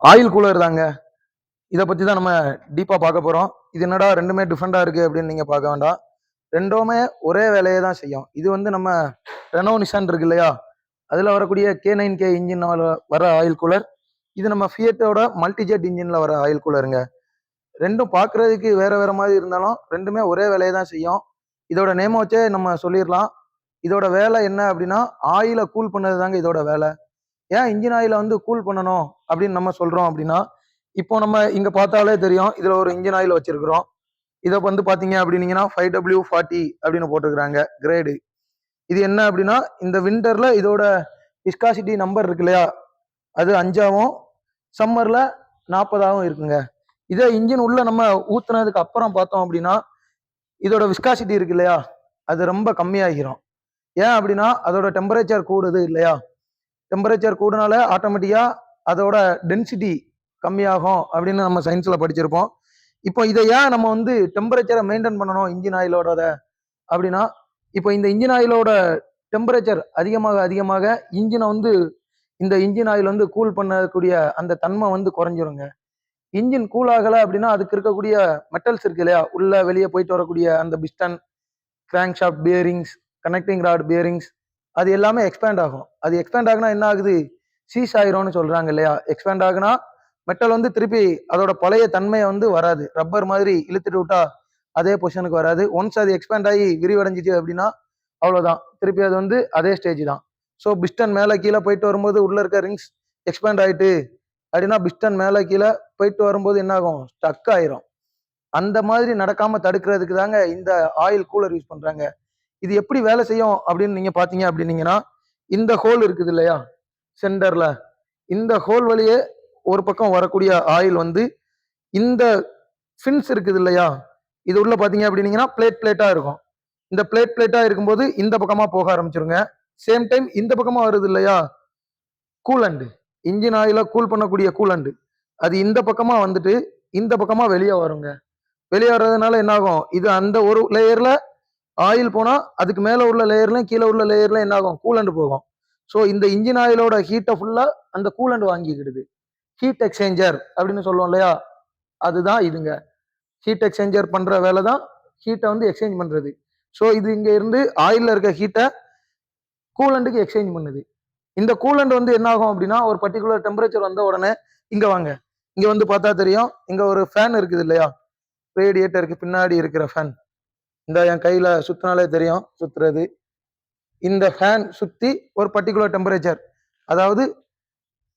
Oil cooler தாங்க. இத பத்தி தான் நம்ம டீப்பா பார்க்க போறோம். இது என்னடா 2மே டிஃபரெண்டா இருக்கு அப்படின்னு நீங்க பார்க்க வேண்டாம். 2மே ஒரே வேலைய தான் செய்யும். இது வந்து நம்ம ரெனோ நிசான் இருக்கு இல்லையா? அதுல வரக்கூடிய K9K இன்ஜின்ல வர ஆயில் கூலர். இது நம்ம ஃபியட்டோட மல்டிஜெட் இன்ஜின்ல வர ஆயில் கூலருங்க. 2ம் பார்க்கறதுக்கு வேற வேற மாதிரி இருந்தாலும் 2மே ஒரே வேலைய தான் செய்யும். இதோட நேம வச்சே நம்ம சொல்லிரலாம். இதோட வேலை என்ன அப்படின்னா, ஆயில கூல் பண்ணது தாங்க இதோட வேலை. ஏன் இன்ஜின் ஆயில வந்து கூல் பண்ணணும் அப்படின்னு நம்ம சொல்றோம் அப்படின்னா, இப்போ நம்ம இங்க பார்த்தாலே தெரியும். இதுல ஒரு இன்ஜின் ஆயில் வச்சிருக்கிறோம். இத வந்து பார்த்தீங்க அப்படின்னீங்கன்னா 5W40 அப்படின்னு போட்டிருக்காங்க கிரேடு. இது என்ன அப்படின்னா, இந்த வின்டர்ல இதோட விஸ்காசிட்டி நம்பர் இருக்கு இல்லையா? அது 5ஆவும், சம்மர்ல 40ஆவும் இருக்குங்க. இதே இன்ஜின் உள்ள நம்ம ஊத்துனதுக்கு அப்புறம் பார்த்தோம் அப்படின்னா, இதோட விஸ்காசிட்டி இருக்கு இல்லையா? அது ரொம்ப கம்மியாகிரும். ஏன் அப்படின்னா, அதோட டெம்பரேச்சர் கூடுது இல்லையா? டெம்பரேச்சர் கூடுனால ஆட்டோமேட்டிக்கா அதோட டென்சிட்டி கம்மியாகும் அப்படின்னு நம்ம சயின்ஸ்ல படிச்சிருப்போம். இப்போ இதை ஏன் நம்ம வந்து டெம்பரேச்சரை மெயின்டைன் பண்ணணும் இன்ஜின் ஆயிலோட அப்படின்னா, இப்போ இந்த இன்ஜின் ஆயிலோட டெம்பரேச்சர் அதிகமாக அதிகமாக இன்ஜினை வந்து இந்த இன்ஜின் ஆயில் வந்து கூல் பண்ணக்கூடிய அந்த தன்மை வந்து குறைஞ்சிருங்க. இன்ஜின் கூல் ஆகலை அப்படின்னா அதுக்கு இருக்கக்கூடிய மெட்டல்ஸ் இருக்கு இல்லையா? உள்ள வெளியே போயிட்டு வரக்கூடிய அந்த piston, crankshaft bearings, connecting rod bearings அது எல்லாமே எக்ஸ்பேண்ட் ஆகும். அது எக்ஸ்பேண்ட் ஆகுனா என்ன ஆகுது? சீஸ் ஆயிரும்னு சொல்றாங்க இல்லையா? எக்ஸ்பேண்ட் ஆகுனா மெட்டல் வந்து திருப்பி அதோட பழைய தன்மையை வந்து வராது. ரப்பர் மாதிரி இழுத்துட்டு விட்டா அதே பொசிஷனுக்கு வராது. ஒன்ஸ் அது எக்ஸ்பேண்ட் ஆகி விரிவடைஞ்சிச்சு அப்படின்னா அவ்வளவுதான். திருப்பி அது வந்து அதே ஸ்டேஜ் தான். ஸோ பிஸ்டன் மேலே கீழே போயிட்டு வரும்போது உள்ள இருக்க ரிங்ஸ் எக்ஸ்பேண்ட் ஆயிட்டு அப்படின்னா பிஸ்டன் மேலே கீழே போயிட்டு வரும்போது என்ன ஆகும்? ஸ்டக் ஆயிரும். அந்த மாதிரி நடக்காம தடுக்கிறதுக்கு தாங்க இந்த ஆயில் கூலர் யூஸ் பண்றாங்க. இது எப்படி வேலை செய்யும் அப்படின்னு நீங்க பாத்தீங்க அப்படின்னீங்கன்னா, இந்த ஹோல் இருக்குது இல்லையா? சென்டர்ல இந்த ஹோல் வழியே ஒரு பக்கம் வரக்கூடிய ஆயில் வந்து இந்த ஃபின்ஸ் இருக்குது இல்லையா? இது உள்ள பாத்தீங்க அப்படின்னீங்கன்னா பிளேட் பிளேட்டா இருக்கும். இந்த பிளேட் பிளேட்டா இருக்கும்போது இந்த பக்கமா போக ஆரம்பிச்சிருங்க. சேம் டைம் இந்த பக்கமா வருது இல்லையா? கூலண்ட், இன்ஜின் ஆயில கூல் பண்ணக்கூடிய கூலண்ட், அது இந்த பக்கமா வந்துட்டு இந்த பக்கமா வெளியே வருங்க. வெளியே வர்றதுனால என்ன ஆகும்? இது அந்த ஒரு லேயர்ல ஆயில் போனா அதுக்கு மேல உள்ள லேயர்லயும் கீழே உள்ள லேயர்ல என்ன ஆகும்? கூலண்ட் போகும். ஸோ இந்த இன்ஜின் ஆயிலோட ஹீட்டை ஃபுல்லா அந்த கூலண்ட் வாங்கிக்கிடுது. ஹீட் எக்ஸ்சேஞ்சர் அப்படின்னு சொல்லுவோம் இல்லையா? அதுதான் இதுங்க. ஹீட் எக்ஸ்சேஞ்சர் பண்ற வேலை தான் ஹீட்டை வந்து எக்ஸ்சேஞ்ச் பண்றது. ஸோ இது இங்க இருந்து ஆயில்ல இருக்க ஹீட்டை கூலண்டுக்கு எக்ஸ்சேஞ்ச் பண்ணுது. இந்த கூலண்ட் வந்து என்ன ஆகும் அப்படின்னா, ஒரு பர்டிகுலர் டெம்பரேச்சர் வந்த உடனே இங்க வாங்க. இங்க வந்து பார்த்தா தெரியும். இங்க ஒரு ஃபேன் இருக்குது இல்லையா? ரேடியேட்டருக்கு பின்னாடி இருக்கிற ஃபேன். இந்த என் கையில சுத்தினாலே தெரியும் சுத்துறது. இந்த ஃபேன் சுத்தி ஒரு பர்டிகுலர் டெம்பரேச்சர், அதாவது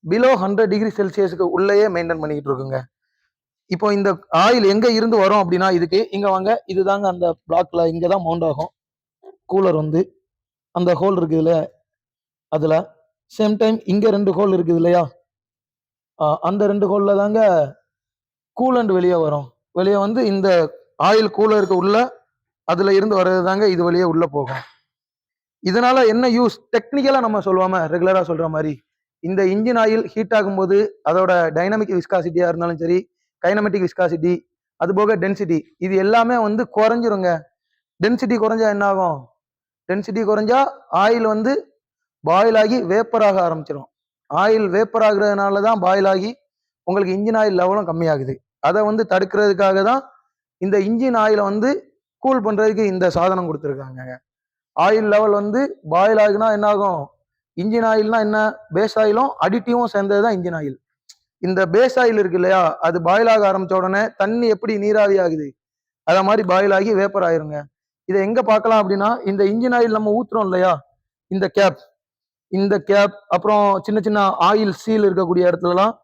பிலோ 100 டிகிரி செல்சியஸ்க்கு உள்ளேயே மெயின்டைன் பண்ணிக்கிட்டு இருக்குங்க. இப்போ இந்த ஆயில் எங்க இருந்து வரும் அப்படின்னா, இதுக்கு இங்க வாங்க. இதுதாங்க அந்த பிளாக்ல இங்க தான் மவுண்ட் ஆகும். கூலர் வந்து அந்த ஹோல் இருக்குதுல்ல அதுல. சேம் டைம் இங்க 2 ஹோல் இருக்குது இல்லையா? அந்த 2 ஹோல்ல தாங்க கூலண்ட் வெளியே வரும். வெளியே வந்து இந்த ஆயில் கூலருக்கு உள்ள அதுல இருந்து வர்றது தாங்க இது வழியே உள்ள போகும். இதனால என்ன யூஸ்? டெக்னிக்கலா நம்ம சொல்லுவாம ரெகுலரா சொல்ற மாதிரி, இந்த இன்ஜின் ஆயில் ஹீட் ஆகும்போது அதோட டைனமிக் விஸ்காசிட்டியா இருந்தாலும் சரி, கைனமெட்டிக் விஸ்காசிட்டி, அது போக டென்சிட்டி, இது எல்லாமே வந்து குறைஞ்சிருங்க. டென்சிட்டி குறைஞ்சா என்ன ஆகும்? டென்சிட்டி குறைஞ்சா ஆயில் வந்து பாயில் ஆகி வேப்பர் ஆக ஆரம்பிச்சிடும். ஆயில் வேப்பர் ஆகுறதுனால தான் பாயில் ஆகி உங்களுக்கு இன்ஜின் ஆயில் லெவலும் கம்மியாகுது. அதை வந்து தடுக்கிறதுக்காக தான் இந்த இன்ஜின் ஆயிலை வந்து கூல் பண்றதுக்கு இந்த சாதனம் கொடுத்துருக்காங்க. ஆயில் லெவல் வந்து பாயில் ஆகுனா என்ன ஆகும்? இன்ஜின் ஆயில்னா என்ன? பேஸ் ஆயிலும் அடிட்டிவும் சேர்ந்தது தான் இன்ஜின் ஆயில். இந்த பேஸ் ஆயில் இருக்கு இல்லையா? அது பாயில் ஆக ஆரம்பிச்ச உடனே தண்ணி எப்படி நீராவி ஆகுது, அத மாதிரி பாயில் ஆகி வேப்பர் ஆயிருங்க. இதை எங்க பார்க்கலாம் அப்படின்னா, இந்த இன்ஜின் ஆயில் நம்ம ஊத்துறோம் இல்லையா? இந்த கேப், இந்த கேப் அப்புறம் சின்ன சின்ன ஆயில் சீல் இருக்கக்கூடிய இடத்துலலாம்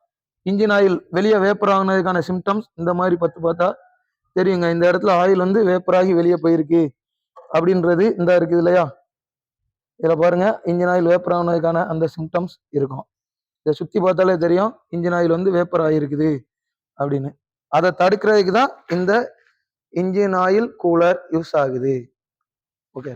இன்ஜின் ஆயில் வெளியே வேப்பர் ஆகுனதுக்கான சிம்டம்ஸ் இந்த மாதிரி பார்த்தா தெரியுங்க. இந்த இடத்துல ஆயில் வந்து வேப்பர் ஆகி வெளியே போயிருக்கு அப்படின்றது இந்த இருக்குது இல்லையா? இதுல பாருங்க, இன்ஜின் ஆயில் வேப்பர் ஆகுனதுக்கான அந்த சிம்டம்ஸ் இருக்கும். இதை சுத்தி பார்த்தாலே தெரியும் இன்ஜின் ஆயில் வந்து வேப்பர் ஆகிருக்குது அப்படின்னு. அதை தடுக்கிறதுக்கு தான் இந்த இன்ஜின் ஆயில் கூலர் யூஸ் ஆகுது. ஓகே.